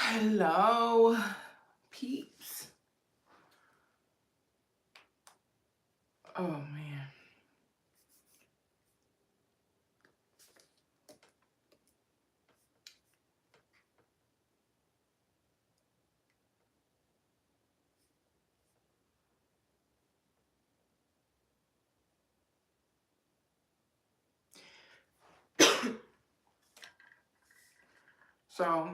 Hello, peeps. Oh man. So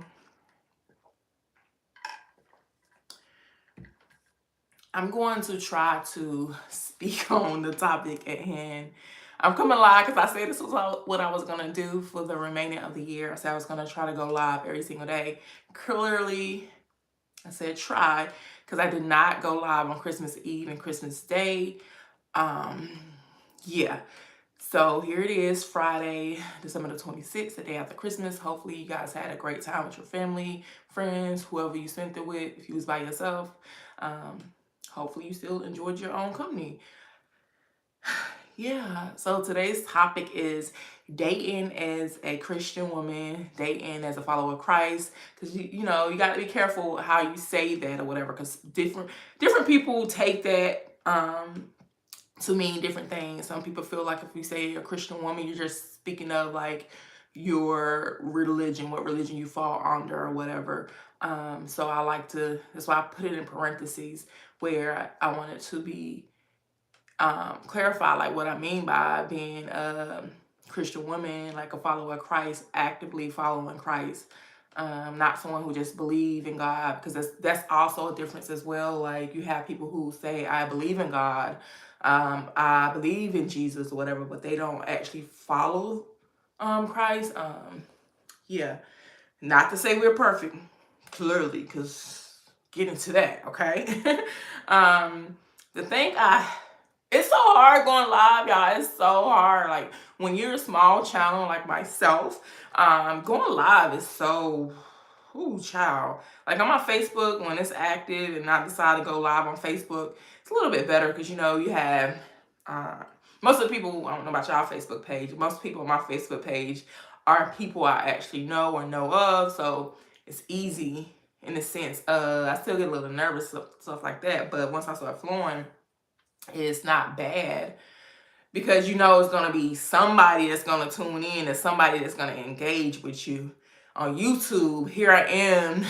I'm going to try to speak on the topic at hand. I'm coming live because I said this was what I was gonna do for the remaining of the year. I said I was gonna try to go live every single day. Clearly, I said try because I did not go live on Christmas Eve and Christmas Day. Um, yeah. So here it is, Friday, December the 26th, the day after Christmas. Hopefully you guys had a great time with your family, friends, whoever you spent it with. If you was by yourself, um, hopefully you still enjoyed your own company. Yeah, so today's topic is dating as a Christian woman, dating as a follower of Christ. Because you got to be careful how you say that or whatever, because different people take that to mean different things. Some people feel like if you say a Christian woman, you're just speaking of like your religion, what religion you fall under or whatever. So I like to, that's why I put it in parentheses where I want it to be clarify like what I mean by being a Christian woman, like a follower of Christ, actively following Christ. Not someone who just believe in God, because that's also a difference as well. Like you have people who say I believe in God, I believe in Jesus or whatever, but they don't actually follow Christ. Yeah, not to say we're perfect, clearly, because get into that, okay? The thing it's so hard going live, y'all. It's so hard. Like when you're a small channel like myself, going live is so, ooh, child. Like on my Facebook, when it's active and I decide to go live on Facebook, it's a little bit better because you have uh, most of the people. I don't know about y'all Facebook page. Most people on my Facebook page are people I actually know or know of, so it's easy in the sense. I still get a little nervous stuff like that, but once I start flowing, it's not bad because it's going to be somebody that's going to tune in and somebody that's going to engage with you. On YouTube, here I am,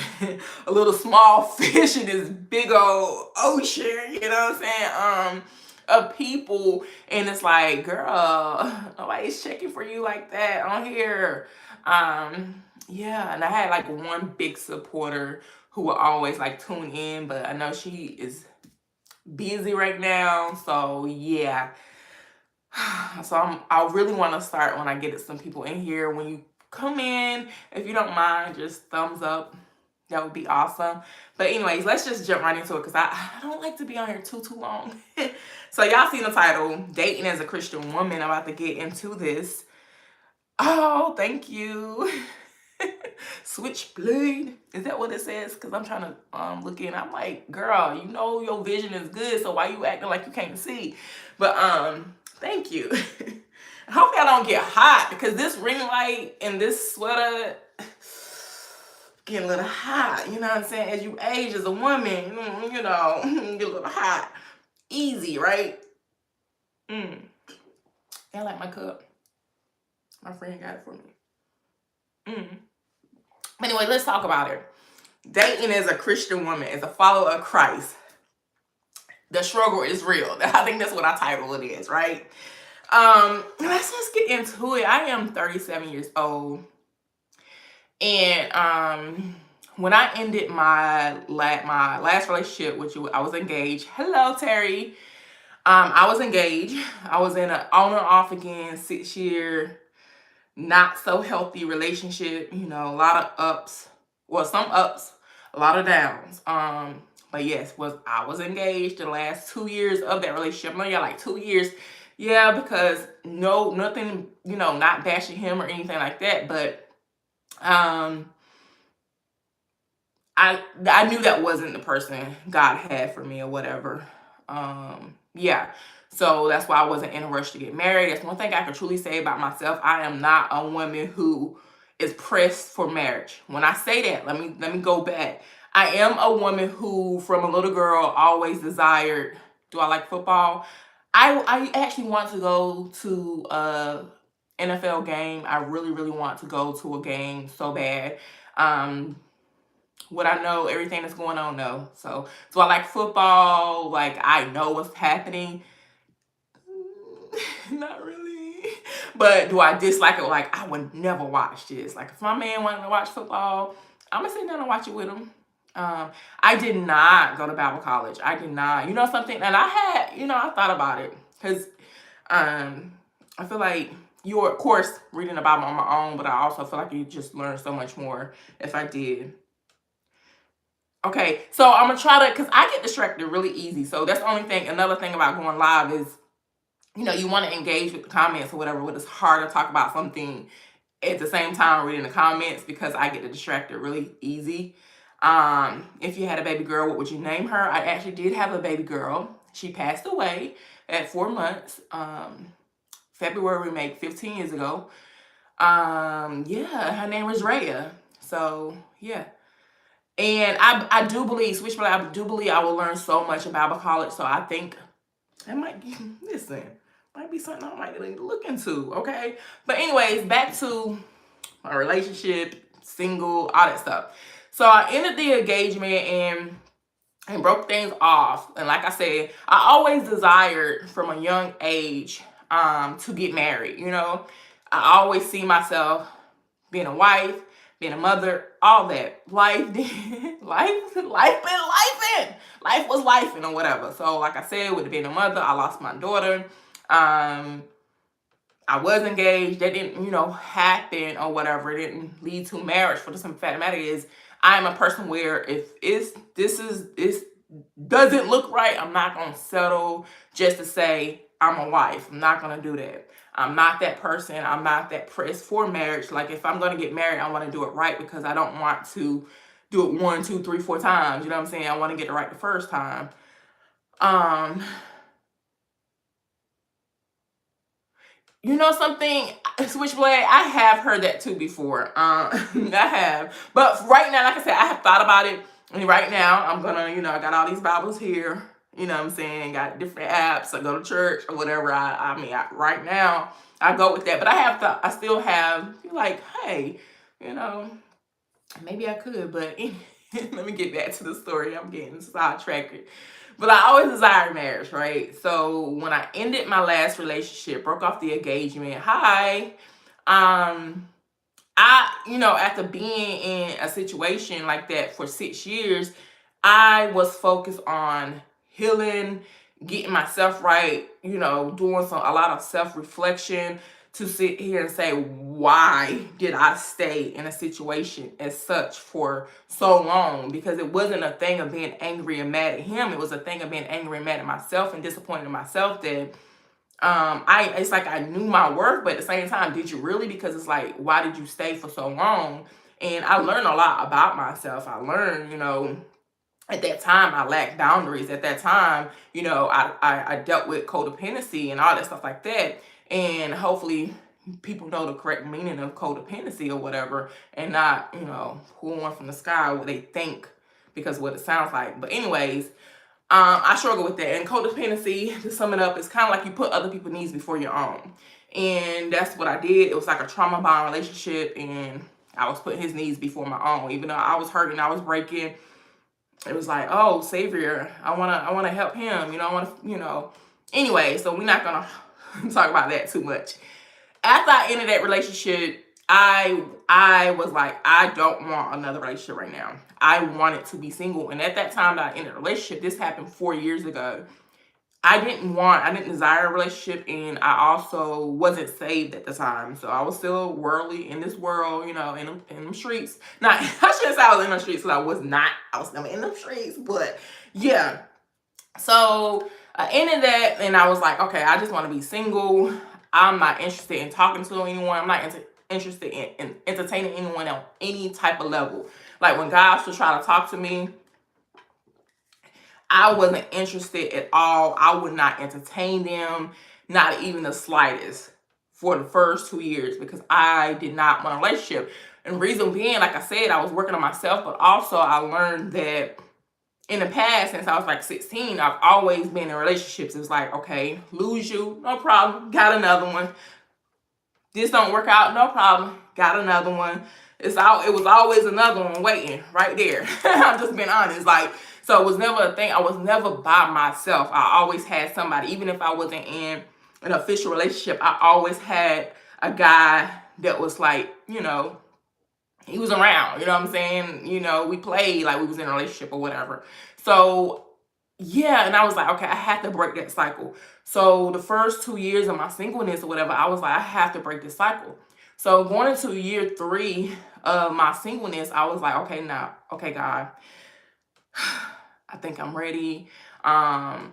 a little small fish in this big old ocean, you know what I'm saying? Of people, and it's like, girl, nobody's checking for you like that on here. Yeah, and I had like one big supporter who will always like tune in, but I know she is busy right now, so yeah. So I really want to start when I get some people in here. When you come in, if you don't mind, just thumbs up. That would be awesome. But anyways, let's just jump right into it because I don't like to be on here too long. So y'all seen the title, Dating as a Christian Woman. I'm about to get into this. Oh, thank you. Switchblade. Is that what it says? Because I'm trying to look in. I'm like, girl, your vision is good, so why you acting like you can't see? But thank you. I hope y'all don't get hot because this ring light and this sweater get a little hot. You know what I'm saying? As you age as a woman, get a little hot. Easy, right? I like my cup. My friend got it for me. Anyway, let's talk about it. Dating as a Christian woman, as a follower of Christ. The struggle is real. I think that's what I title it is, right? Let's just get into it. I am 37 years old. And when I ended my last relationship, which I was engaged. Hello, Terry. I was engaged. I was in an on and off again 6-year, not so healthy relationship. A lot of ups. Well, some ups, a lot of downs. But yes, I was engaged the last 2 years of that relationship. I know y'all like 2 years. Yeah, because nothing, not bashing him or anything like that, but I knew that wasn't the person God had for me or whatever. Yeah. So that's why I wasn't in a rush to get married. That's one thing I can truly say about myself. I am not a woman who is pressed for marriage. When I say that, let me go back. I am a woman who, from a little girl, always desired. Do I like football? I actually want to go to a NFL game. I really really want to go to a game so bad. Um, would I know everything that's going on? No. So do I like football? Like, I know what's happening. Not really. But do I dislike it? Like, I would never watch this. Like, if my man wanted to watch football, I'm gonna sit down and watch it with him. I did not go to Bible college. I did not. You know something? And I had, I thought about it because I feel like you're, of course, reading the Bible on my own, but I also feel like you just learn so much more if I did. Okay, so I'm gonna try to, because I get distracted really easy. So that's the only thing. Another thing about going live is, you want to engage with the comments or whatever, but it's hard to talk about something at the same time reading the comments because I get distracted really easy. If you had a baby girl, what would you name her? I actually did have a baby girl. She passed away at 4 months. February we made 15 years ago. Yeah, her name was Rhea. So yeah. And I do believe, Switchblade, I do believe I will learn so much about college. So I think I might, listen, might be something I might need to look into, okay? But anyways, back to my relationship, single, all that stuff. So I ended the engagement and broke things off. And like I said, I always desired from a young age to get married, I always see myself being a wife, being a mother, all that. Life was life or whatever. So like I said, with being a mother, I lost my daughter. I was engaged. That didn't, happen or whatever. It didn't lead to marriage. For the simple fact of the matter is, I'm a person where if this doesn't look right, I'm not gonna settle just to say I'm a wife. I'm not gonna do that. I'm not that person. I'm not that pressed for marriage. Like, if I'm gonna get married, I want to do it right because I don't want to do it 1, 2, 3, 4 times. You know what I'm saying? I want to get it right the first time. You know something, Switchblade, I have heard that too before. I have. But right now, like I said, I have thought about it. And right now, I'm gonna, I got all these Bibles here. You know what I'm saying? Got different apps. I go to church or whatever. Right now, I go with that. But I still have, like, hey, maybe I could. But let me get back to the story. I'm getting sidetracked. But I always desired marriage, right? So when I ended my last relationship, broke off the engagement, after being in a situation like that for 6 years, I was focused on healing, getting myself right, doing a lot of self-reflection to sit here and say, why did I stay in a situation as such for so long? Because it wasn't a thing of being angry and mad at him. It was a thing of being angry and mad at myself and disappointed in myself that it's like I knew my worth, but at the same time, did you really? Because it's like, why did you stay for so long? And I learned a lot about myself. I learned, at that time, I lacked boundaries. At that time, I dealt with codependency and all that stuff like that. And hopefully people know the correct meaning of codependency or whatever, and not, pulling from the sky what they think because of what it sounds like. But anyways, I struggle with that. And codependency, to sum it up, is kind of like you put other people's needs before your own. And that's what I did. It was like a trauma bond relationship, and I was putting his needs before my own. Even though I was hurting, I was breaking, it was like, oh, Savior, I wanna help him, Anyway, so we're not gonna talk about that too much. After I ended that relationship, I was like, I don't want another relationship right now. I wanted to be single. And at that time that I ended a relationship, this happened 4 years ago. I didn't desire a relationship, and I also wasn't saved at the time. So I was still worldly in this world, in them streets. Not, I shouldn't say I was in the streets, because I was not. I was never in the streets, but yeah. So I ended that, and I was like, okay, I just want to be single. I'm not interested in talking to anyone. I'm not interested in entertaining anyone on any type of level. Like, when guys would try to talk to me, I wasn't interested at all. I would not entertain them, not even the slightest, for the first 2 years, because I did not want a relationship. And reason being, like I said, I was working on myself, but also I learned that in the past, since I was like 16, I've always been in relationships. It's like, okay, lose you, no problem, got another one. This don't work out, no problem, got another one. It was always another one waiting right there. I'm just being honest. Like, so it was never a thing. I was never by myself. I always had somebody, even if I wasn't in an official relationship. I always had a guy that was like, he was around, you know what I'm saying? We played like we was in a relationship or whatever. So yeah, and I was like, okay, I have to break that cycle. So the first 2 years of my singleness or whatever, I was like, I have to break this cycle. So going into year 3 of my singleness, I was like, okay, now, okay, God, I think I'm ready. And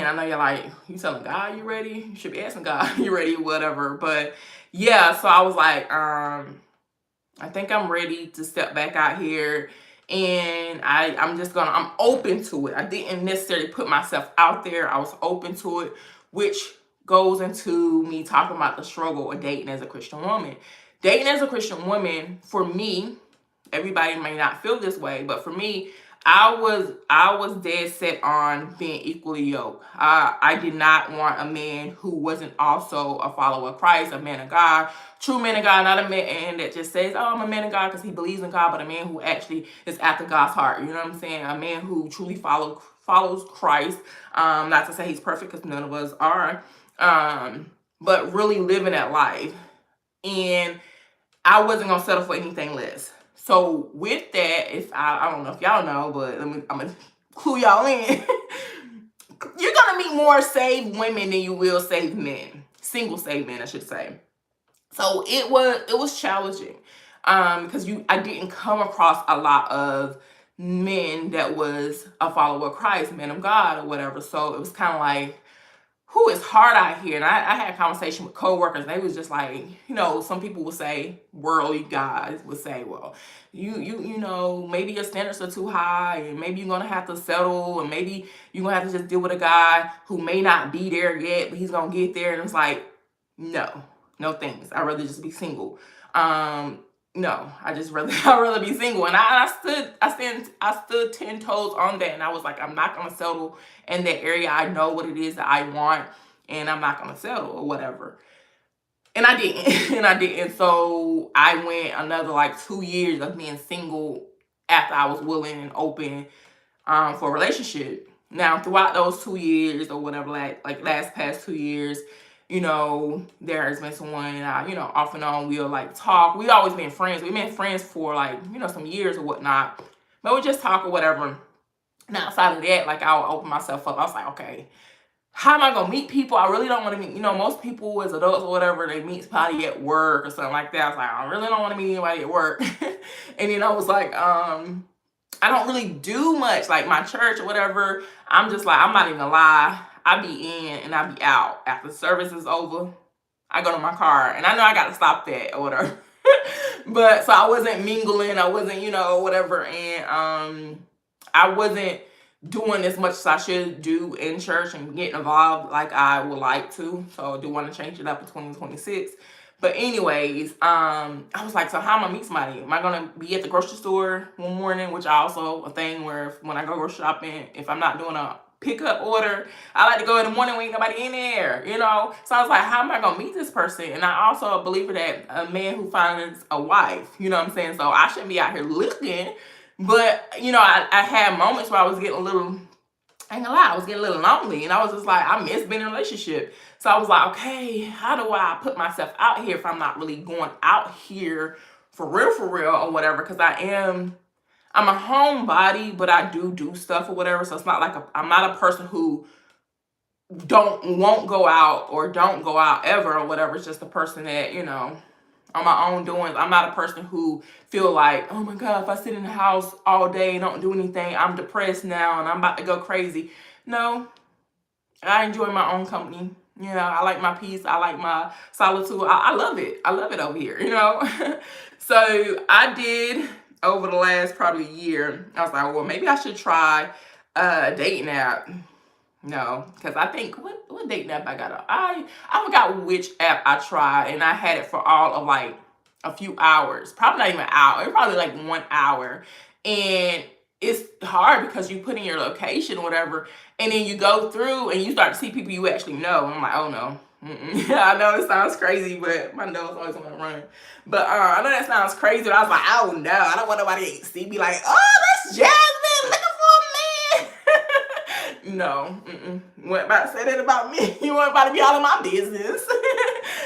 I know you're like, you telling God you ready? You should be asking God, you ready, whatever. But yeah, so I was like, I think I'm ready to step back out here, and I'm open to it. I didn't necessarily put myself out there. I was open to it, which goes into me talking about the struggle of dating as a Christian woman. Dating as a Christian woman, for me, everybody may not feel this way, but for me, I was dead set on being equally yoked. I did not want a man who wasn't also a follower of Christ, a man of God, true man of God, not a man that just says, "Oh, I'm a man of God" because he believes in God, but a man who actually is after God's heart. You know what I'm saying? A man who truly follows Christ. Not to say he's perfect because none of us are, but really living that life. And I wasn't gonna settle for anything less. So with that, if I don't know if y'all know, but I'm gonna clue y'all in. You're gonna meet more saved women than you will saved men. Single saved men, I should say. So it was challenging. Because I didn't come across a lot of men that was a follower of Christ, men of God or whatever. So it was kind of like, who is hard out here? And I had a conversation with coworkers. They was just like, some people would say, worldly guys would say, well, maybe your standards are too high, and maybe you're gonna have to settle, and maybe you're gonna have to just deal with a guy who may not be there yet, but he's gonna get there. And it's like, no thanks. I'd rather just be single. No, I'd rather be single. And I stood 10 toes on that, and I was like, I'm not gonna settle in that area. I know what it is that I want, and I'm not gonna settle or whatever. And I didn't. And I didn't. So I went another like 2 years of being single after I was willing and open for a relationship. Now, throughout those 2 years or whatever, like last past 2 years, there has been someone, off and on, we'll like talk. We always been friends. We've been friends for like, some years or whatnot. But we just talk or whatever. And outside of that, like I'll open myself up. I was like, okay, how am I gonna meet people? I really don't want to meet, most people as adults or whatever, they meet somebody at work or something like that. I was like, I really don't want to meet anybody at work. And then I was like, I don't really do much, like my church or whatever. I'm just like, I'm not even gonna lie. I be in and I be out. After service is over, I go to my car. And I know I got to stop that or whatever. But so I wasn't mingling. I wasn't, whatever. And I wasn't doing as much as I should do in church and getting involved like I would like to. So I do want to change it up in 2026. But anyways, I was like, so how am I gonna meet somebody? Am I gonna be at the grocery store one morning, which also a thing where when I go grocery shopping, if I'm not doing a pickup order, I like to go in the morning when ain't nobody in there, So I was like, how am I gonna meet this person? And I also believe that a man who finds a wife, you know what I'm saying? So I shouldn't be out here looking. But, I had moments where I was getting a little, I ain't gonna lie, I was getting a little lonely. And I was just like, I miss being in a relationship. So I was like, okay, how do I put myself out here if I'm not really going out here for real or whatever? Because I'm a homebody, but I do stuff or whatever. So it's not like I'm not a person who won't go out or don't go out ever or whatever. It's just a person that, on my own doings. I'm not a person who feel like, oh my God, if I sit in the house all day and don't do anything, I'm depressed now and I'm about to go crazy. No, I enjoy my own company. I like my peace. I like my solitude. I love it. I love it over here, So I did over the last probably year. I was like, well, maybe I should try a dating app. No, because I think what dating app I got? I forgot which app I tried, and I had it for all of like a few hours, probably not even an hour, it's probably like 1 hour. And it's hard because you put in your location or whatever, and then you go through and you start to see people you actually know. And I'm like, oh no. I know it sounds crazy, but my nose always want to run. But I know that sounds crazy, but I was like, oh no, I don't want nobody to see me like, oh, that's Jasmine looking for a man. No, you weren't about to say that about me. You weren't about to be all in my business.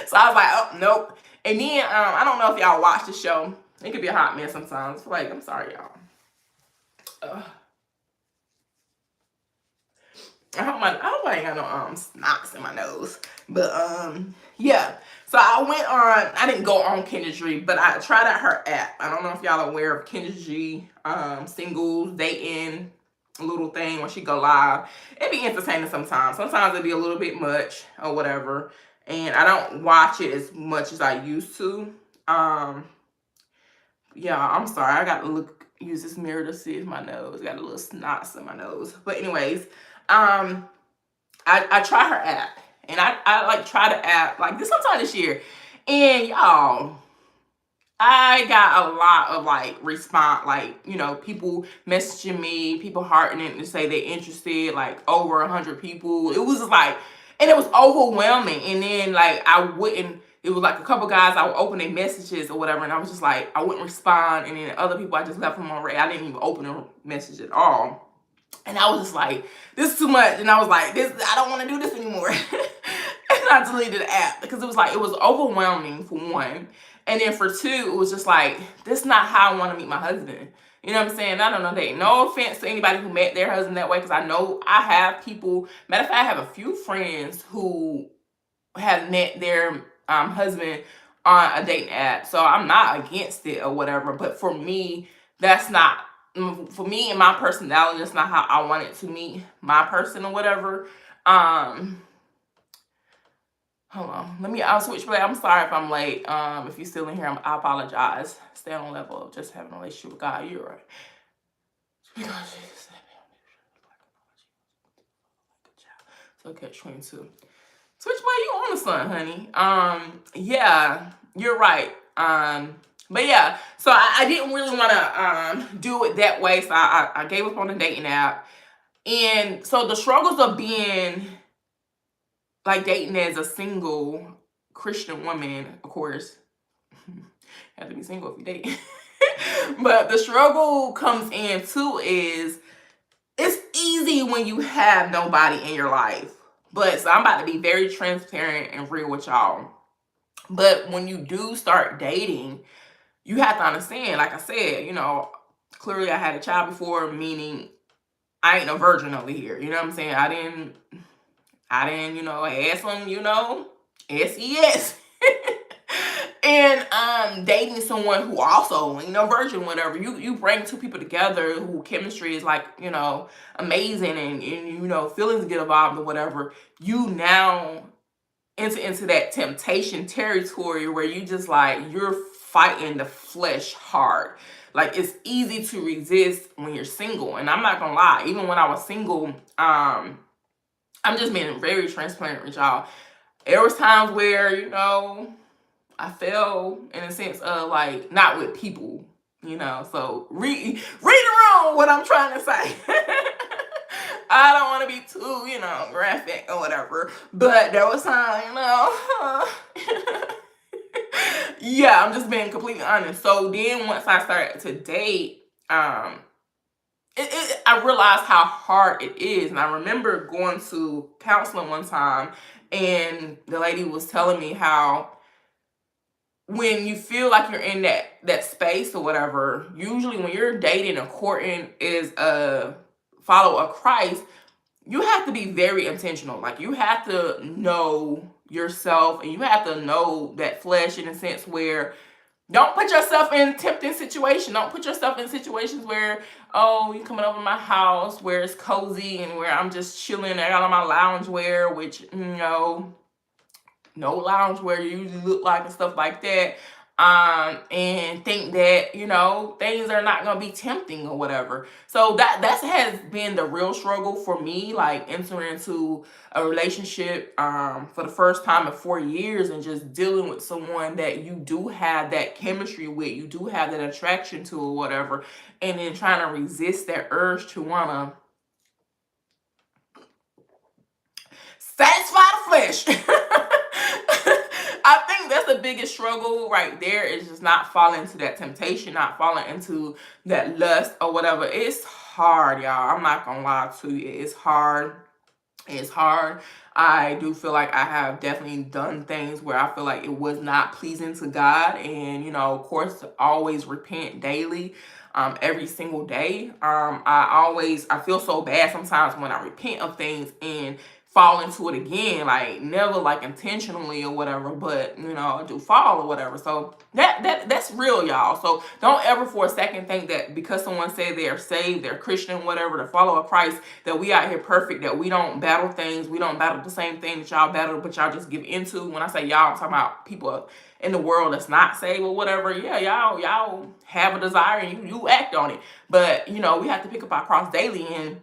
So I was like, oh, nope. And then, I don't know if y'all watch the show. It could be a hot mess sometimes. Like, I'm sorry, y'all. I hope I ain't got no knots in my nose. But yeah. So I didn't go on Kendra's, but I tried out her app. I don't know if y'all are aware of Kendra's singles dating little thing when she go live. It'd be entertaining sometimes. Sometimes it'd be a little bit much or whatever. And I don't watch it as much as I used to. Yeah, I'm sorry. I got to use this mirror to see if my nose got a little snots in my nose. But anyways, I try her app, and I like try the app like this sometime this year, and y'all, I got a lot of like response, like, you know, people messaging me, people hearting it to say they're interested, like over 100 people. It was like, and it was overwhelming. And then like it was like a couple guys, I would open their messages or whatever, and I was just like, I wouldn't respond. And then other people, I just left them on red. I didn't even open a message at all. And I was just like, this is too much. And I was like, I don't want to do this anymore. And I deleted the app because it was overwhelming for one. And then for two, it was just like, this is not how I want to meet my husband. You know what I'm saying? I don't know. No offense to anybody who met their husband that way, because I know I have people. Matter of fact, I have a few friends who have met their husband on a dating app. So I'm not against it or whatever. But for me, that's not, for me and my personality, that's not how I wanted to meet my person or whatever. Hold on. I'll switch play. I'm sorry if I'm late. If you're still in here, I apologize. Stay on level of just having a relationship with God. You're right. So catch 22. Switch play, you on the sun, honey. Yeah, you're right. But yeah, so I didn't really want to do it that way. So I gave up on the dating app. And so the struggles of being like dating as a single Christian woman, of course, you have to be single if you date. But the struggle comes in too is it's easy when you have nobody in your life. But so I'm about to be very transparent and real with y'all. But when you do start dating, you have to understand, like I said, you know, clearly I had a child before, meaning I ain't a virgin over here. You know what I'm saying? I didn't, you know, have some, you know, SES. And dating someone who also, you know, virgin, whatever, you bring two people together who chemistry is like, you know, amazing, and you know, feelings get involved or whatever. You now enter into that temptation territory where you just like, you're fighting the flesh hard. Like, it's easy to resist when you're single. And I'm not gonna lie, even when I was single, I'm just being very transparent with y'all. There was times where, you know, I fell in a sense of like, not with people, you know. So read the room what I'm trying to say. I don't want to be too, you know, graphic or whatever. But there was time, you know. Yeah, I'm just being completely honest. So then once I started to date, I realized how hard it is. And I remember going to counseling one time, and the lady was telling me how when you feel like you're in that space or whatever, usually when you're dating or courting is a follower of Christ, you have to be very intentional. Like, you have to know yourself, and you have to know that flesh in a sense where don't put yourself in tempting situations. Don't put yourself in situations where, oh, you coming over to my house where it's cozy and where I'm just chilling. I got on my loungewear, which, you know, no loungewear you usually look like and stuff like that. and think that, you know, things are not gonna be tempting or whatever. So that has been the real struggle for me, like entering into a relationship for the first time in 4 years, and just dealing with someone that you do have that chemistry with, you do have that attraction to or whatever, and then trying to resist that urge to wanna satisfy the flesh. I think that's the biggest struggle right there, is just not falling into that temptation, not falling into that lust or whatever. It's hard, y'all. I'm not gonna lie to you. It's hard. It's hard. I do feel like I have definitely done things where I feel like it was not pleasing to God. And, you know, of course, to always repent daily, every single day. I feel so bad sometimes when I repent of things and fall into it again, like never like intentionally or whatever, but you know, I do fall or whatever. So that's real, y'all. So don't ever for a second think that because someone said they're saved, they're Christian, whatever, the follower of Christ, that we out here perfect, that we don't battle things, we don't battle the same thing that y'all battle, but y'all just give into. When I say y'all, I'm talking about people in the world that's not saved or whatever. Yeah, y'all have a desire and you act on it. But you know, we have to pick up our cross daily, and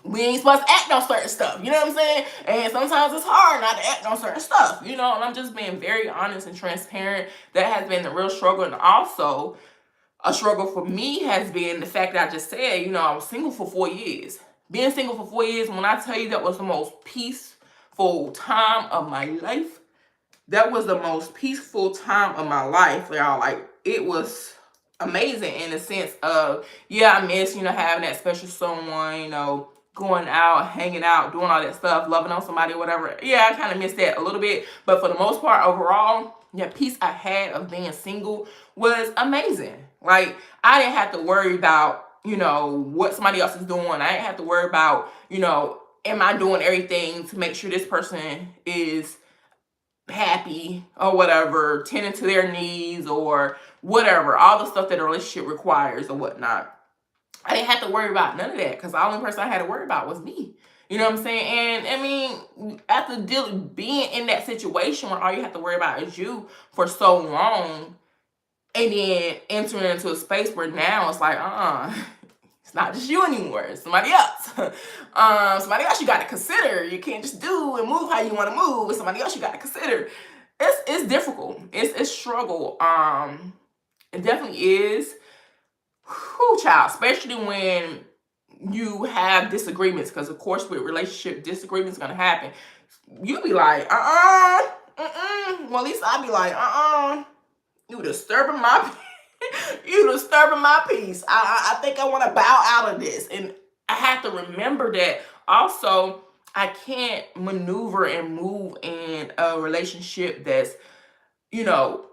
we ain't supposed to act on certain stuff, you know what I'm saying? And sometimes it's hard not to act on certain stuff, you know, and I'm just being very honest and transparent. That has been the real struggle. And also, a struggle for me has been the fact that I just said, you know, I was single for 4 years. Being single for 4 years, when I tell you that was the most peaceful time of my life, that was the most peaceful time of my life, y'all. Like, it was amazing in the sense of, yeah, I miss, you know, having that special someone, you know, going out, hanging out, doing all that stuff, loving on somebody or whatever. Yeah, I kind of miss that a little bit. But for the most part, overall, that peace I had of being single was amazing. Like, I didn't have to worry about, you know, what somebody else is doing. I didn't have to worry about, you know, am I doing everything to make sure this person is happy or whatever, tending to their needs or whatever, all the stuff that a relationship requires or whatnot. I didn't have to worry about none of that, because the only person I had to worry about was me. You know what I'm saying? And I mean, after being in that situation where all you have to worry about is you for so long, and then entering into a space where now it's like, it's not just you anymore. It's somebody else. Somebody else you got to consider. You can't just do and move how you want to move. It's somebody else you got to consider. It's difficult. It's struggle. It definitely is. Whew, child, especially when you have disagreements, because of course with relationship disagreements gonna happen. You be like, well, at least I be like, you disturbing my you disturbing my peace. I think I want to bow out of this. And I have to remember that also I can't maneuver and move in a relationship that's, you know,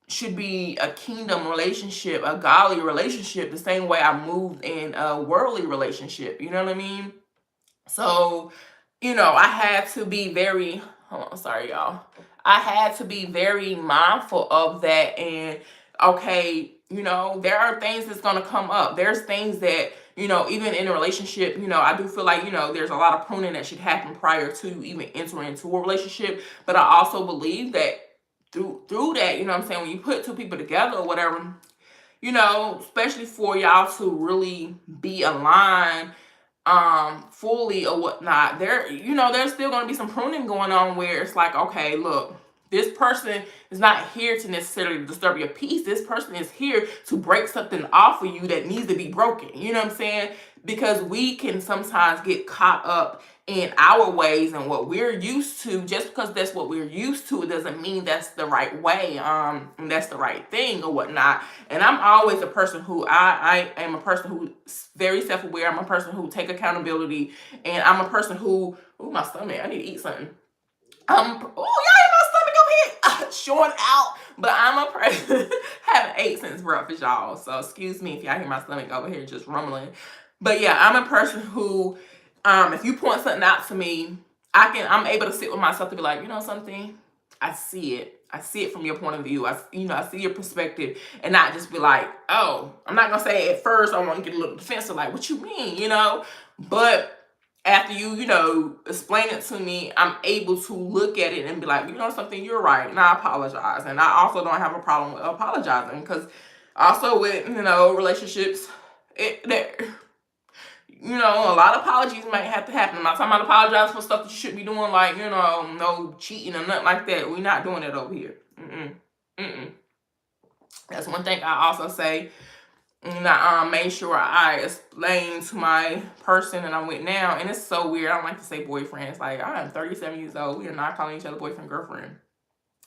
should be a kingdom relationship, a godly relationship, the same way I moved in a worldly relationship. You know what I mean? So, you know, I had to be very, hold on, sorry, y'all. I had to be very mindful of that. And okay, you know, there are things that's going to come up. There's things that, you know, even in a relationship, you know, I do feel like, you know, there's a lot of pruning that should happen prior to even entering into a relationship. But I also believe that through that, you know what I'm saying, when you put two people together or whatever, you know, especially for y'all to really be aligned fully or whatnot, there, you know, there's still going to be some pruning going on where it's like, okay, look, this person is not here to necessarily disturb your peace. This person is here to break something off of you that needs to be broken. You know what I'm saying? Because we can sometimes get caught up in our ways and what we're used to. Just because that's what we're used to, it doesn't mean that's the right way, and that's the right thing or whatnot. And I'm always a person who I am a person who's very self-aware. I'm a person who take accountability, and I'm a person who, oh, my stomach, I need to eat something. Oh, y'all hear my stomach over here showing out. But I'm a person haven't ate since breakfast, y'all. So excuse me if y'all hear my stomach over here just rumbling. But yeah, I'm a person who, if you point something out to me, I'm able to sit with myself to be like, you know something, I see it. I see it from your point of view. I see your perspective, and not just be like, oh, I'm not gonna say at first I want to get a little defensive, like, what you mean, you know? But after you know, explain it to me, I'm able to look at it and be like, you know something, you're right, and I apologize. And I also don't have a problem with apologizing, because also with, you know, relationships, you know, a lot of apologies might have to happen. I'm not talking about apologize for stuff that you shouldn't be doing, like, you know, no cheating or nothing like that. We're not doing it over here. Mm-mm. That's one thing I also say. And I made sure I explained to my person that I'm with now, and it's so weird. I don't like to say boyfriend. It's like, I am 37 years old. We are not calling each other boyfriend, girlfriend.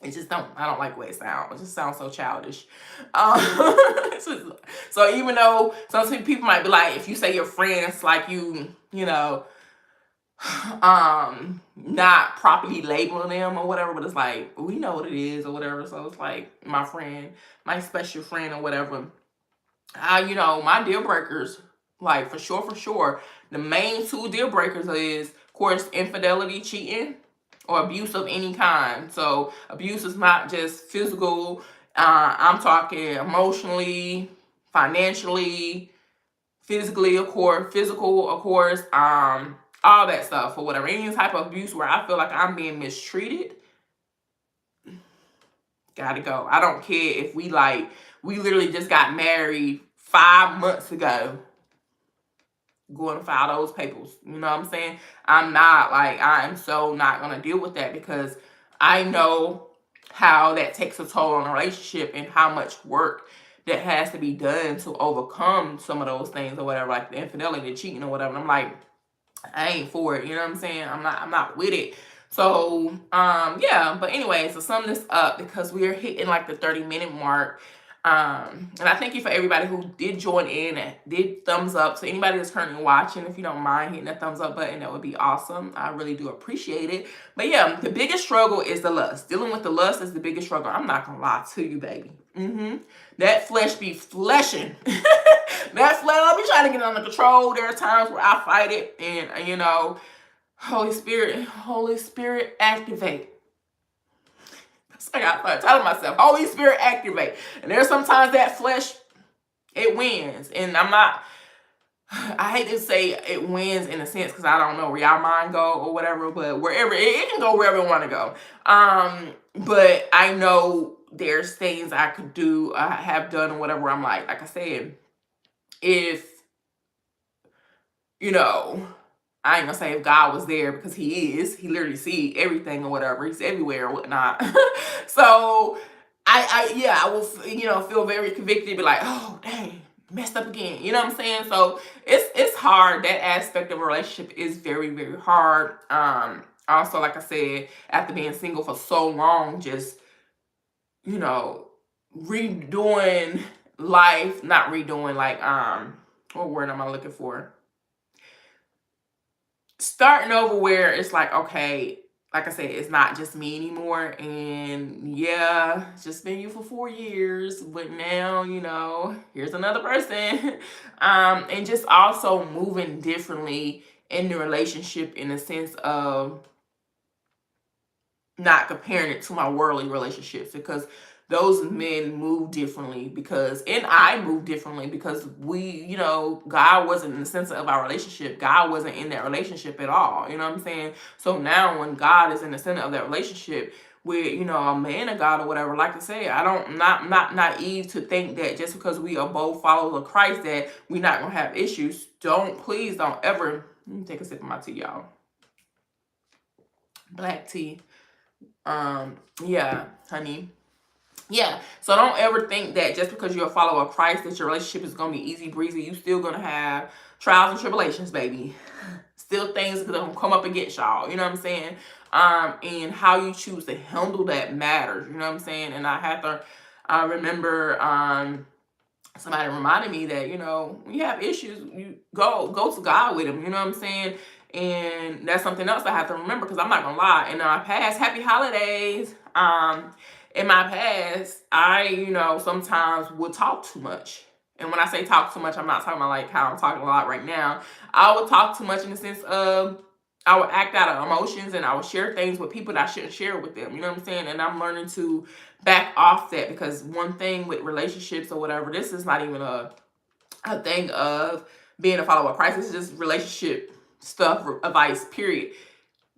It just don't. I don't like the way it sounds. It just sounds so childish. Um, so even though some people might be like, if you say your friend, it's like you know, not properly labeling them or whatever. But it's like, we know what it is or whatever. So it's like my friend, my special friend or whatever. You know, my deal breakers, like for sure, the main two deal breakers is, of course, infidelity, cheating, or abuse of any kind. So abuse is not just physical. I'm talking emotionally, financially, physically, of course, physical, of course, all that stuff or whatever. Any type of abuse where I feel like I'm being mistreated, gotta go. I don't care if we literally just got married 5 months ago. Going to file those papers. You know what I'm saying? I am so not gonna deal with that, because I know how that takes a toll on a relationship and how much work that has to be done to overcome some of those things or whatever, like the infidelity, the cheating or whatever. And I'm like, I ain't for it. You know what I'm saying? I'm not with it. So yeah, but anyway, so sum this up, because we are hitting like the 30-minute mark. And I thank you for everybody who did join in and did thumbs up. So anybody that's currently watching, if you don't mind hitting that thumbs up button, that would be awesome. I really do appreciate it. But yeah, the biggest struggle is the lust. Dealing with the lust is the biggest struggle. I'm not gonna lie to you, baby. That flesh be fleshing. That flesh, I'll be trying to get under control. There are times where I fight it, and you know, Holy Spirit, activate. I got telling myself, Holy Spirit, activate. And there's sometimes that flesh, it wins. And I hate to say it wins in a sense, because I don't know where y'all mind go or whatever, but wherever, it can go wherever it want to go. But I know there's things I could do, I have done or whatever. I'm like I said, if, you know, I ain't gonna say if God was there, because he literally see everything or whatever. He's everywhere or whatnot. So I will, you know, feel very convicted, be like, oh dang, messed up again. You know what I'm saying? So it's hard. That aspect of a relationship is very, very hard. Also, like I said, after being single for so long, just, you know, redoing life, not redoing, like, what word am I looking for? Starting over, where it's like, okay, like I said, it's not just me anymore. And yeah, it's just been you for 4 years, but now, you know, here's another person. And just also moving differently in the relationship, in the sense of not comparing it to my worldly relationships, because those men move differently, and I move differently, because we, you know, God wasn't in the center of our relationship. God wasn't in that relationship at all. You know what I'm saying? So now when God is in the center of that relationship with, you know, a man of God or whatever, like I say, I'm not naive to think that just because we are both followers of Christ that we're not gonna have issues. Please don't ever. Let me take a sip of my tea, y'all. Black tea. Yeah, honey. Yeah, so don't ever think that just because you're a follower of Christ that your relationship is gonna be easy breezy. You still gonna have trials and tribulations, baby. Still things that gonna come up against y'all. You know what I'm saying? And how you choose to handle that matters. You know what I'm saying? And I remember somebody reminded me that, you know, when you have issues, you go to God with them. You know what I'm saying? And that's something else I have to remember, because I'm not gonna lie. In my past, happy holidays. In my past, I, you know, sometimes would talk too much. And when I say talk too much, I'm not talking about like how I'm talking a lot right now. I would talk too much in the sense of I would act out of emotions, and I would share things with people that I shouldn't share with them. You know what I'm saying? And I'm learning to back off that, because one thing with relationships or whatever, this is not even a thing of being a follower of Christ. This is just relationship stuff, advice, period.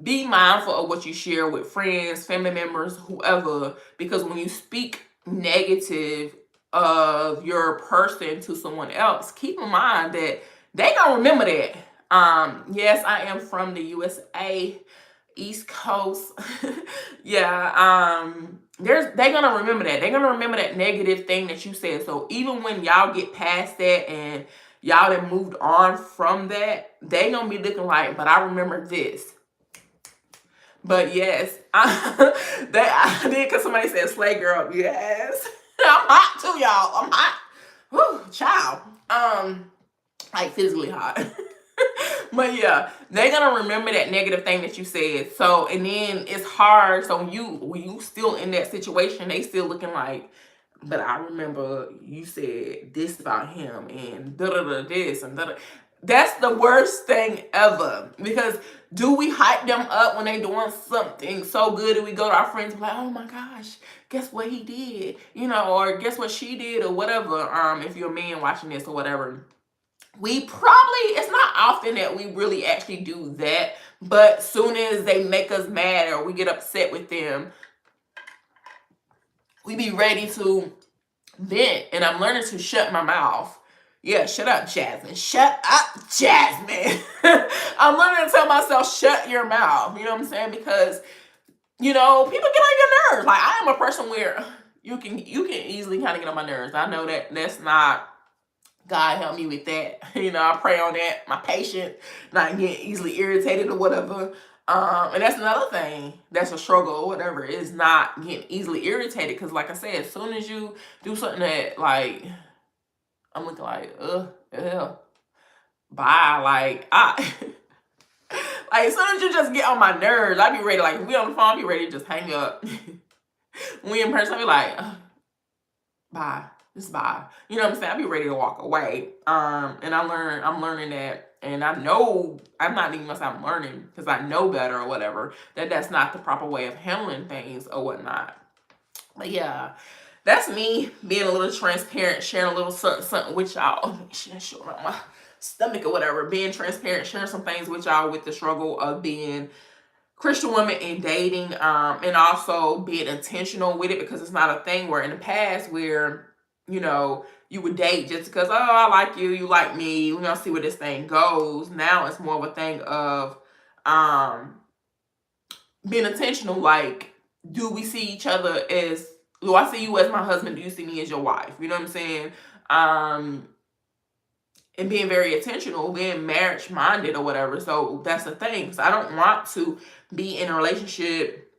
Be mindful of what you share with friends, family members, whoever, because when you speak negative of your person to someone else, keep in mind that they gonna remember that. Yes, I am from the USA, East Coast. Yeah, they gonna remember that. They're gonna remember that negative thing that you said. So even when y'all get past that and y'all done moved on from that, they gonna be looking like, but I remember this. But yes, that I did, because somebody said slay girl. Yes. I'm hot too, y'all. I'm hot. Whew, child. Like physically hot. But yeah, they're gonna remember that negative thing that you said. So, and then it's hard. So when you still in that situation, they still looking like, but I remember you said this about him and da da da this and da da. That's the worst thing ever. Because do we hype them up when they doing something so good and we go to our friends and be like, oh my gosh, guess what he did? You know, or guess what she did or whatever. If you're a man watching this or whatever. We probably, it's not often that we really actually do that, but soon as they make us mad or we get upset with them, we be ready to vent. And I'm learning to shut my mouth. Yeah, shut up, Jasmine. Shut up, Jasmine. I'm learning to tell myself, shut your mouth. You know what I'm saying? Because, you know, people get on your nerves. Like, I am a person where you can easily kind of get on my nerves. I know that that's not, God help me with that. You know, I pray on that. My patience, not getting easily irritated or whatever. And that's another thing that's a struggle or whatever, is not getting easily irritated. Because like I said, as soon as you do something that, like, I'm looking like, hell, bye. Like, like, as soon as you just get on my nerves, I be ready, like, if we on the phone, I be ready to just hang up. When we in person, I be like, bye. Just bye. You know what I'm saying? I'll be ready to walk away. And I'm learning that, and I know, I'm not even gonna say I'm learning, because I know better or whatever, that that's not the proper way of handling things or whatnot. But yeah, that's me being a little transparent, sharing a little something with y'all. Sure, my stomach or whatever. Being transparent, sharing some things with y'all with the struggle of being Christian women and dating, and also being intentional with it, because it's not a thing where in the past where, you know, you would date just because, oh, I like you, you like me, we're gonna see where this thing goes. Now it's more of a thing of being intentional, like, do we see each other as, do I see you as my husband, do you see me as your wife? You know what I'm saying? And being very intentional, being marriage minded or whatever. So that's the thing. So I don't want to be in a relationship,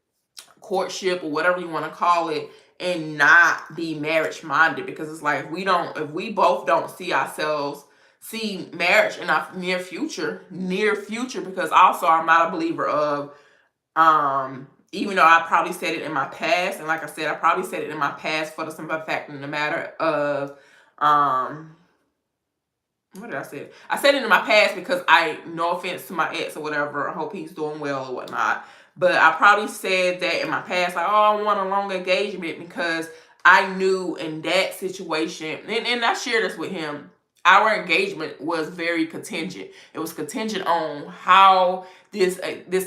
courtship, or whatever you want to call it, and not be marriage minded, because it's like, if we both don't see ourselves, see marriage in our near future, because also I'm not a believer of, even though I probably said it in my past, and like I said, I probably said it in my past for the simple fact in the matter of, what did I say? I said it in my past because no offense to my ex or whatever, I hope he's doing well or whatnot. But I probably said that in my past, like, oh, I want a long engagement, because I knew in that situation, and I shared this with him, our engagement was very contingent. It was contingent on how this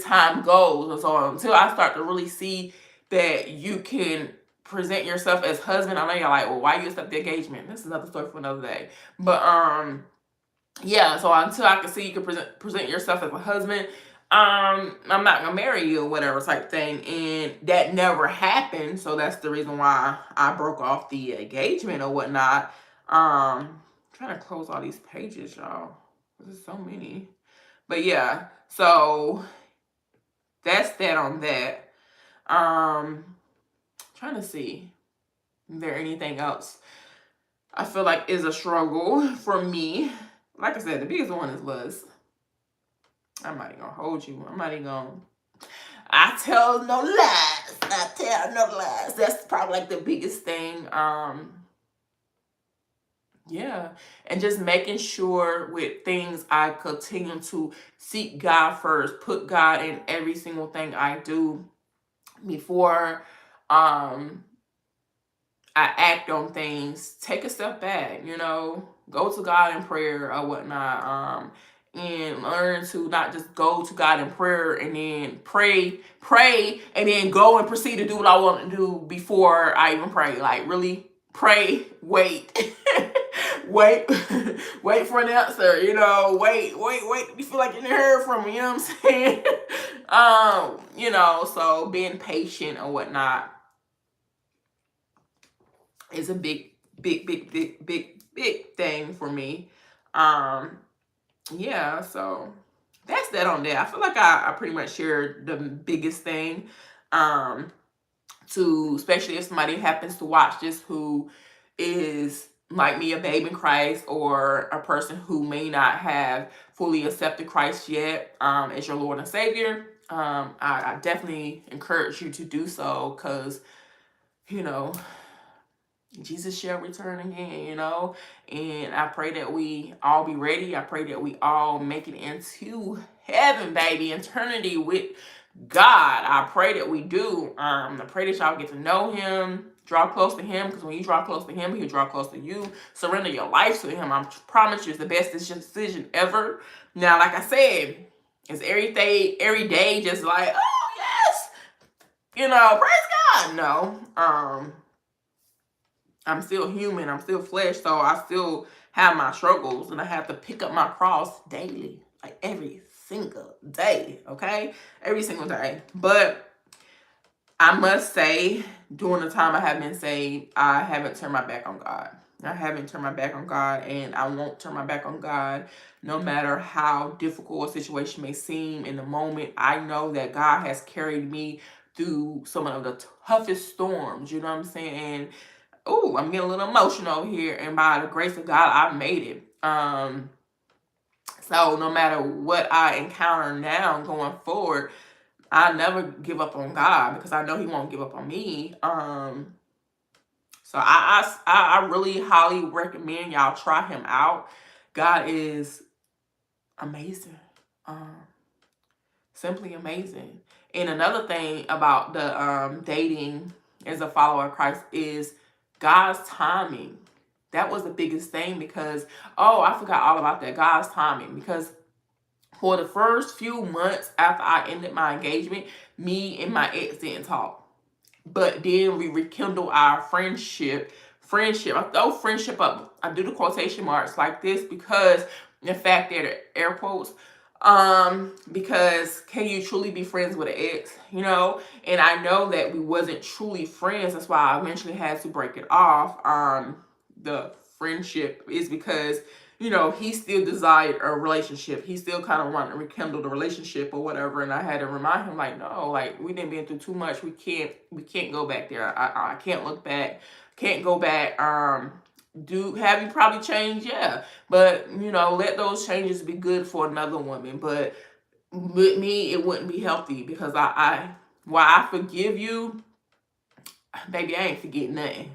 time goes. So until I start to really see that you can present yourself as husband, I know you're like, well, why you accept the engagement? This is another story for another day. But yeah, so until I can see you can present yourself as a husband, I'm not gonna marry you or whatever type thing. And that never happened. So that's the reason why I broke off the engagement or whatnot. Trying to close all these pages, y'all. There's so many. But yeah, so that's that on that. Trying to see if there anything else I feel like is a struggle for me. Like I said, the biggest one is lust. I'm not even gonna hold you. I'm not even gonna. I tell no lies. I tell no lies. That's probably like the biggest thing. Yeah. And just making sure with things, I continue to seek God first, put God in every single thing I do before I act on things. Take a step back, you know, go to God in prayer or whatnot. and learn to not just go to God in prayer and then pray, and then go and proceed to do what I want to do before I even pray. Like, really pray, wait, wait, wait for an answer. Wait. You feel like you didn't hear from me. You know what I'm saying? So being patient or whatnot is a big thing for me. Yeah, so that's that on that. I feel like I pretty much shared the biggest thing. To especially if somebody happens to watch this who is like me, a babe in Christ, or a person who may not have fully accepted Christ yet as your Lord and Savior. I definitely encourage you to do so, because you know Jesus shall return again, and I pray that we all be ready. I pray that we all make it into heaven, baby, eternity with God. I pray that we do. I pray that y'all get to know him, draw close to him, because when you draw close to him, he'll draw close to you. Surrender your life to him. I promise you, it's the best decision ever. Now, like I said, it's every day just like, oh yes, praise God. No, I'm still human. I'm still flesh. So I still have my struggles, and I have to pick up my cross daily, like every single day. Okay. Every single day. But I must say, during the time I have been saved, I haven't turned my back on God. I haven't turned my back on God, and I won't turn my back on God no matter how difficult a situation may seem in the moment. I know that God has carried me through some of the toughest storms. You know what I'm saying? And oh, I'm getting a little emotional here, and by the grace of God, I made it. So no matter what I encounter now going forward, I never give up on God, because I know he won't give up on me. So I really highly recommend y'all try him out. God is amazing. Simply amazing. And another thing about the dating as a follower of Christ is God's timing. That was the biggest thing, because I forgot all about that. God's timing. Because for the first few months after I ended my engagement, me and my ex didn't talk. But then we rekindled our friendship. I throw friendship up. I do the quotation marks like this because the fact that air quotes. Because can you truly be friends with an ex? And I know that we wasn't truly friends. That's why I eventually had to break it off. The friendship is because he still desired a relationship. He still kind of wanted to rekindle the relationship or whatever. And I had to remind him, like, no, like, we didn't been through too much. We can't go back there. I can't look back. Can't go back. Have you probably changed? Yeah. But, let those changes be good for another woman. But with me, it wouldn't be healthy, because while I forgive you, baby, I ain't forgetting nothing.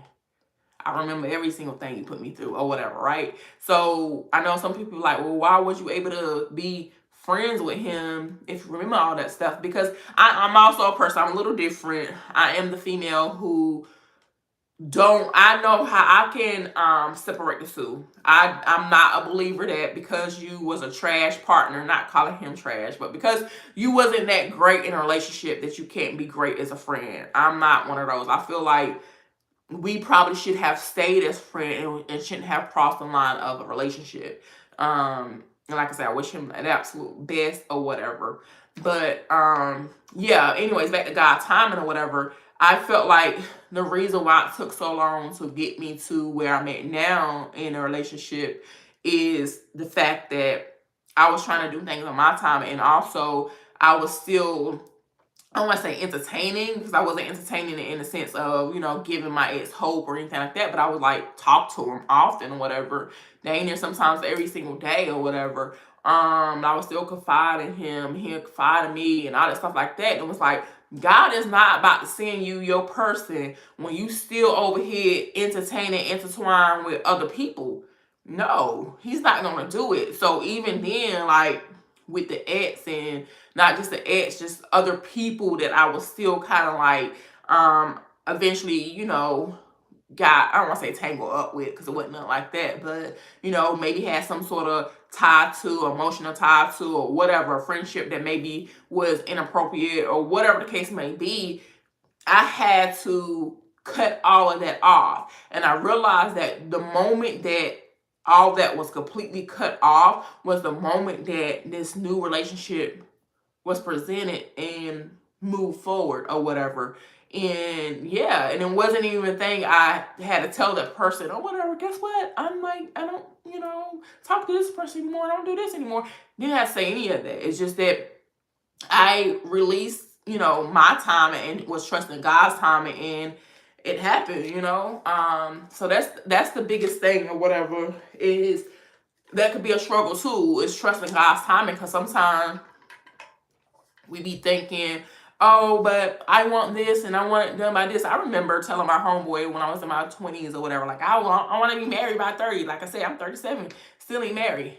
I remember every single thing you put me through or whatever, right? So I know some people are like, well, why was you able to be friends with him if you remember all that stuff? Because I'm also a person. I'm a little different. I am the female who I know how I can separate the two. I'm not a believer that because you was a trash partner, not calling him trash, but because you wasn't that great in a relationship, that you can't be great as a friend. I'm not one of those. I feel like we probably should have stayed as friends and shouldn't have crossed the line of a relationship. And like I said, I wish him an absolute best or whatever. But yeah, anyways, back to God's timing or whatever. I felt like the reason why it took so long to get me to where I'm at now in a relationship is the fact that I was trying to do things on my time, and also I was still, I don't want to say entertaining, because I wasn't entertaining it in the sense of, giving my ex hope or anything like that, but I would like talk to him often or whatever, dang near sometimes every single day or whatever. I was still confiding in him, he would confide in me and all that stuff like that. And it was like, God is not about to send you your person when you still over here entertaining, intertwined with other people. No, he's not gonna do it. So even then, like with the ex, and not just the ex, just other people that I was still kind of like, eventually, got, I don't want to say tangled up with, because it wasn't nothing like that, but you know, maybe had some sort of tie to, emotional tie to, or whatever, a friendship that maybe was inappropriate or whatever the case may be, I had to cut all of that off. And I realized that the moment that all that was completely cut off was the moment that this new relationship was presented and moved forward or whatever. And yeah, and it wasn't even a thing I had to tell that person or whatever. Guess what? I'm like, I don't, talk to this person anymore. I don't do this anymore. Didn't have to say any of that. It's just that I released, my time and was trusting God's timing, and it happened, So that's the biggest thing or whatever, is that could be a struggle too, is trusting God's timing, because sometimes we be thinking, oh, but I want this and I want it done by this. I remember telling my homeboy when I was in my 20s or whatever, like, I want to be married by 30. Like I said, I'm 37, still ain't married.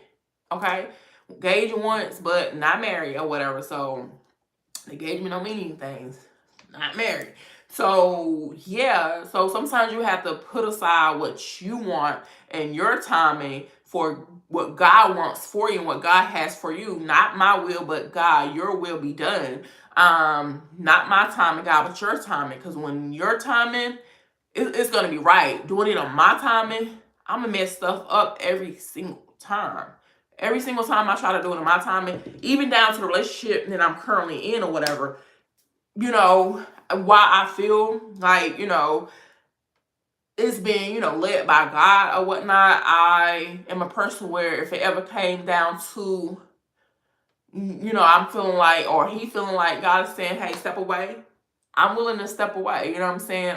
Okay? Engaged once, but not married or whatever. So engagement don't mean anything. Not married. So yeah, so sometimes you have to put aside what you want and your timing for what God wants for you and what God has for you. Not my will, but God, your will be done. Not my timing, God, but your timing. Because when your timing, it's gonna be right. Doing it on my timing, I'm gonna mess stuff up every single time. Every single time I try to do it on my timing, even down to the relationship that I'm currently in or whatever, why I feel like, it's being, led by God or whatnot. I am a person where if it ever came down to, I'm feeling like, or he feeling like God is saying, hey, step away, I'm willing to step away. You know what I'm saying?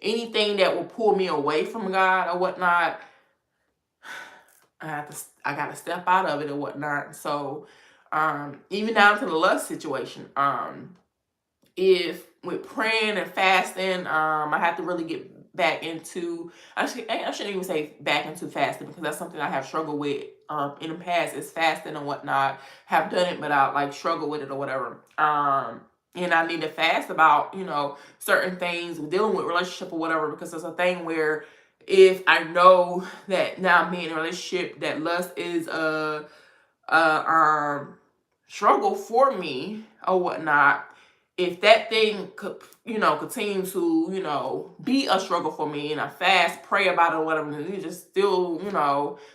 Anything that will pull me away from God or whatnot, I gotta step out of it or whatnot. So, even down to the lust situation, if with praying and fasting, I have to really get back into, I shouldn't even say back into fasting, because that's something I have struggled with in the past, is fasting and whatnot. Have done it, but I like struggle with it or whatever. And I need to fast about, certain things, dealing with relationship or whatever, because it's a thing where if I know that now I'm in a relationship, that lust is a struggle for me or whatnot, if that thing could, continue to, be a struggle for me, and I fast, pray about it or whatever, and you just still,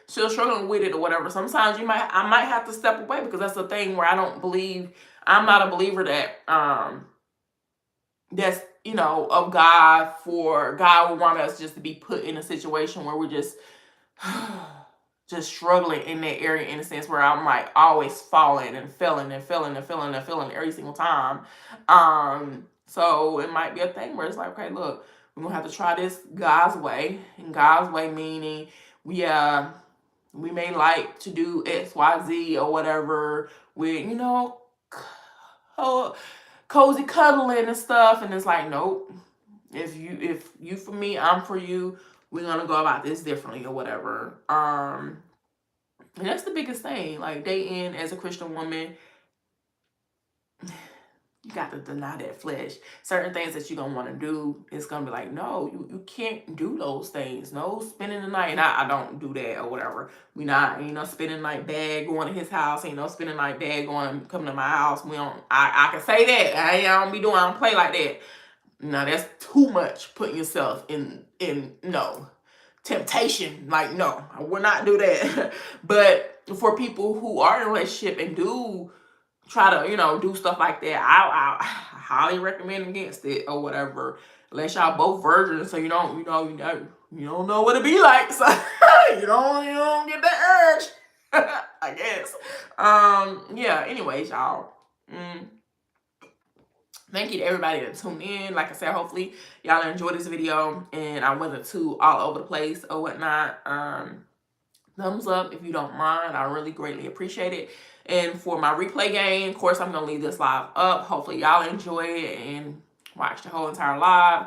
still struggling with it or whatever, sometimes I might have to step away, because that's the thing where I'm not a believer that, that's, of God, for God would want us just to be put in a situation where we're just struggling in that area, in a sense where I'm like always falling and failing and failing and failing and failing every single time. So it might be a thing where it's like, okay, look, we're gonna have to try this God's way. And God's way meaning we may like to do XYZ or whatever with, cozy cuddling and stuff, and it's like, nope. If you for me, I'm for you. We're gonna go about this differently or whatever. And that's the biggest thing. Like, dating as a Christian woman, you got to deny that flesh. Certain things that you're gonna want to do, it's gonna be like, no, you can't do those things. No spending the night. And I don't do that or whatever. We not, spending the night bad going to his house, spending the night bad coming to my house. We don't, I can say that. I don't be doing, I don't play like that. No, that's too much putting yourself in no temptation. Like, no, I will not do that. But for people who are in a relationship and do try to, do stuff like that, I highly recommend against it or whatever. Unless y'all both virgins, so you don't know what it be like. So you don't get the urge. I guess. Yeah, anyways, y'all. Thank you to everybody that tuned in. Like I said, hopefully y'all enjoyed this video and I wasn't too all over the place or whatnot. Thumbs up if you don't mind. I really greatly appreciate it. And for my replay game, of course, I'm going to leave this live up. Hopefully y'all enjoy it and watch the whole entire live.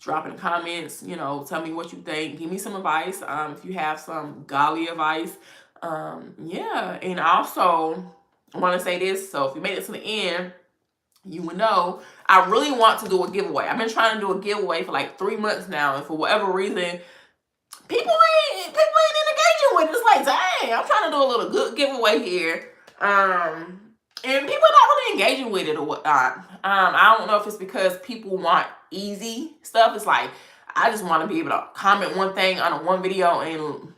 Drop in the comments, tell me what you think. Give me some advice if you have some godly advice. Yeah, and also I want to say this. So if you made it to the end, you would know I really want to do a giveaway. I've been trying to do a giveaway for like 3 months now, and for whatever reason, people ain't engaging with it. It's like, dang, I'm trying to do a little good giveaway here. And people are not really engaging with it or whatnot. I don't know if it's because people want easy stuff. It's like, I just want to be able to comment one thing on a one video and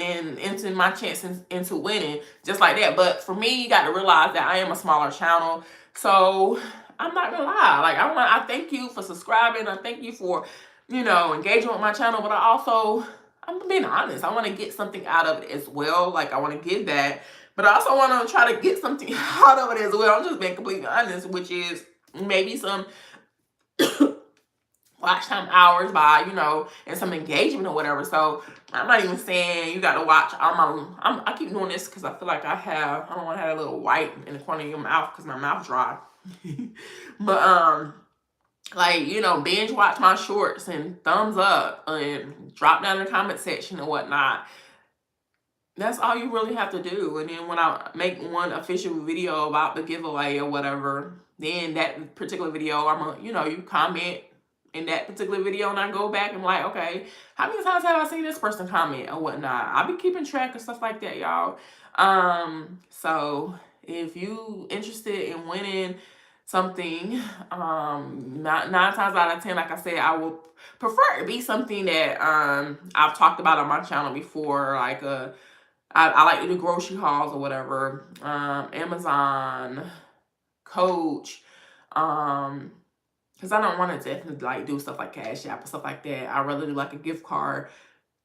then into my chances into winning just like that. But for me, you got to realize that I am a smaller channel, so I'm not gonna lie. Like, I thank you for subscribing. I thank you for, engaging with my channel. But I'm being honest. I want to get something out of it as well. Like, I want to give that, but I also want to try to get something out of it as well. I'm just being completely honest, which is maybe some watch time hours by, and some engagement or whatever. So I'm not even saying you got to watch. I keep doing this because I feel like I don't want to have a little white in the corner of your mouth because my mouth's dry. But like, binge watch my shorts and thumbs up and drop down in the comment section and whatnot. That's all you really have to do. And then when I make one official video about the giveaway or whatever, then that particular video, you comment in that particular video, and I go back and like, okay, how many times have I seen this person comment or whatnot? I'll be keeping track of stuff like that, y'all. So if you interested in winning something, nine times out of 10, like I said, I will prefer it be something that I've talked about on my channel before, like I like to do grocery hauls or whatever, Amazon, Coach, because I don't want to definitely like do stuff like Cash App and stuff like that. I'd rather do like a gift card.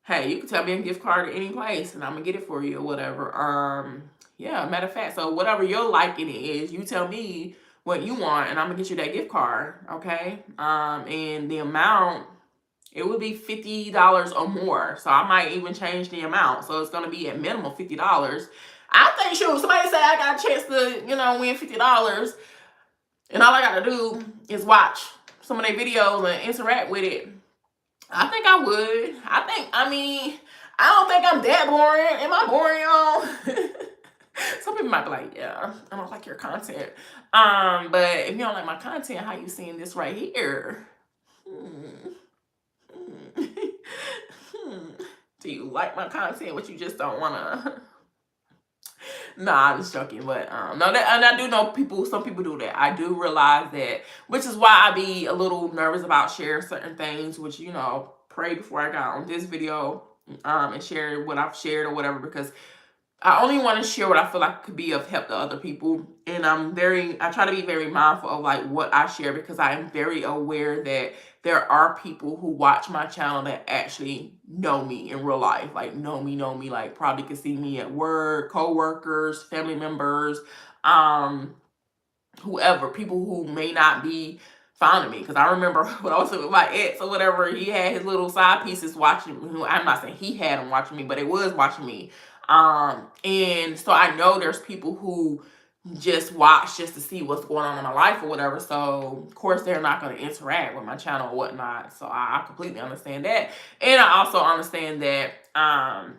Hey, you can tell me a gift card at any place and I'm gonna get it for you or whatever. Yeah, matter of fact, so whatever your liking is, you tell me what you want and I'm gonna get you that gift card, okay? And the amount, it would be $50 or more. So I might even change the amount. So it's gonna be at minimum $50. I think, shoot, somebody say I got a chance to, win $50, and all I gotta do is watch some of their videos and interact with it, I think I would. I don't think I'm that boring. Am I boring, y'all? Some people might be like, yeah, I don't like your content. But if you don't like my content, how you seeing this right here? Do you like my content, but you just don't wanna? Nah, I'm just joking, but no, and I do know some people do that. I do realize that, which is why I be a little nervous about sharing certain things, which, pray before I got on this video and share what I've shared or whatever, because I only want to share what I feel like could be of help to other people. And I try to be very mindful of like what I share, because I am very aware that there are people who watch my channel that actually know me in real life, like know me, like probably could see me at work, co-workers, family members, whoever, people who may not be fond of me. Because I remember when I was with my ex or whatever, he had his little side pieces watching me. I'm not saying he had them watching me, but it was watching me. And so I know there's people who just watch just to see what's going on in my life or whatever. So of course they're not going to interact with my channel or whatnot. So I completely understand that. And I also understand that I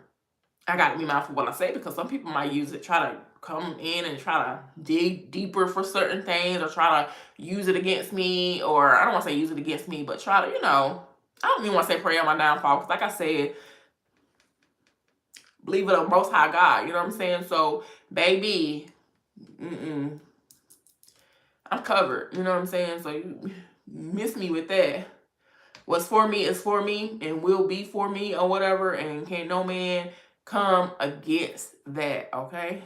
got to be mindful of what I say, because some people might use it, try to come in and try to dig deeper for certain things, or try to use it against me, or I don't want to say use it against me, but try to, I don't even want to say pray on my downfall, because like I said, believe it on Most High God, you know what I'm saying? So, baby, I'm covered, you know what I'm saying? So you miss me with that. What's for me is for me and will be for me or whatever, and can't no man come against that, okay?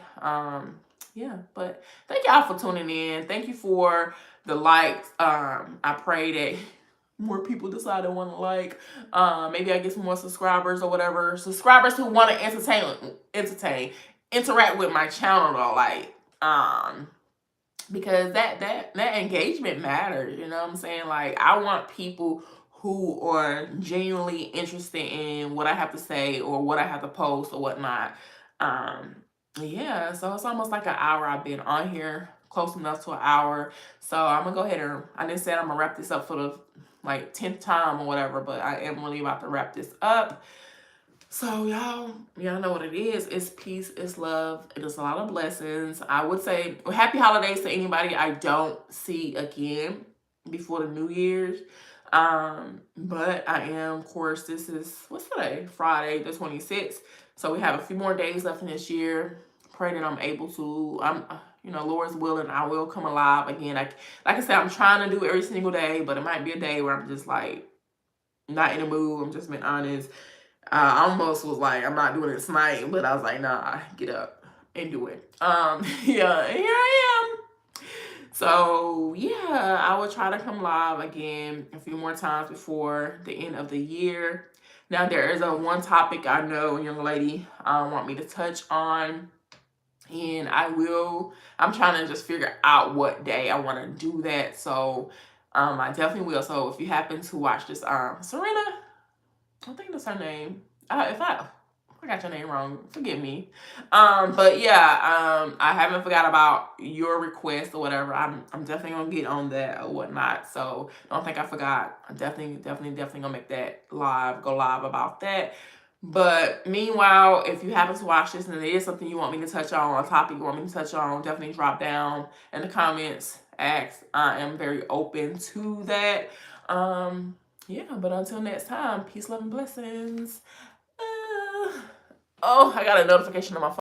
Yeah, but thank y'all for tuning in. Thank you for the likes. I pray that more people decide they want to like. Maybe I get some more subscribers or whatever. Subscribers who want to interact with my channel though, like, because that engagement matters, you know what I'm saying? Like, I want people who are genuinely interested in what I have to say or what I have to post or whatnot. Yeah, so it's almost like an hour I've been on here, close enough to an hour. So I'm gonna go ahead and, I just said I'm gonna wrap this up for the like 10th time or whatever, but I am really about to wrap this up. So y'all know what it is. It's peace, it's love, it is a lot of blessings. I would say happy holidays to anybody I don't see again before the New Year's. But I am, of course, this is what's today? Friday the 26th. So we have a few more days left in this year. Pray that I'm able to. Lord's willing, I will come alive again. Like I said, I'm trying to do every single day, but it might be a day where I'm just like not in the mood. I'm just being honest. I almost was like, I'm not doing it tonight, but I was like, nah, get up and do it. Yeah, and here I am. So yeah, I will try to come live again a few more times before the end of the year. Now there is a one topic I know a young lady want me to touch on, and I'm trying to just figure out what day I want to do that. So I definitely will. So if you happen to watch this, Serena, I think that's her name. If I got your name wrong, forgive me. But yeah, I haven't forgot about your request or whatever. I'm definitely gonna get on that or whatnot. So don't think I forgot. I'm definitely gonna make that go live about that. But meanwhile, if you happen to watch this and there is something you want me to touch on, a topic you want me to touch on, definitely drop down in the comments. Ask. I am very open to that. Yeah, but until next time, peace, love, and blessings. Oh, I got a notification on my phone.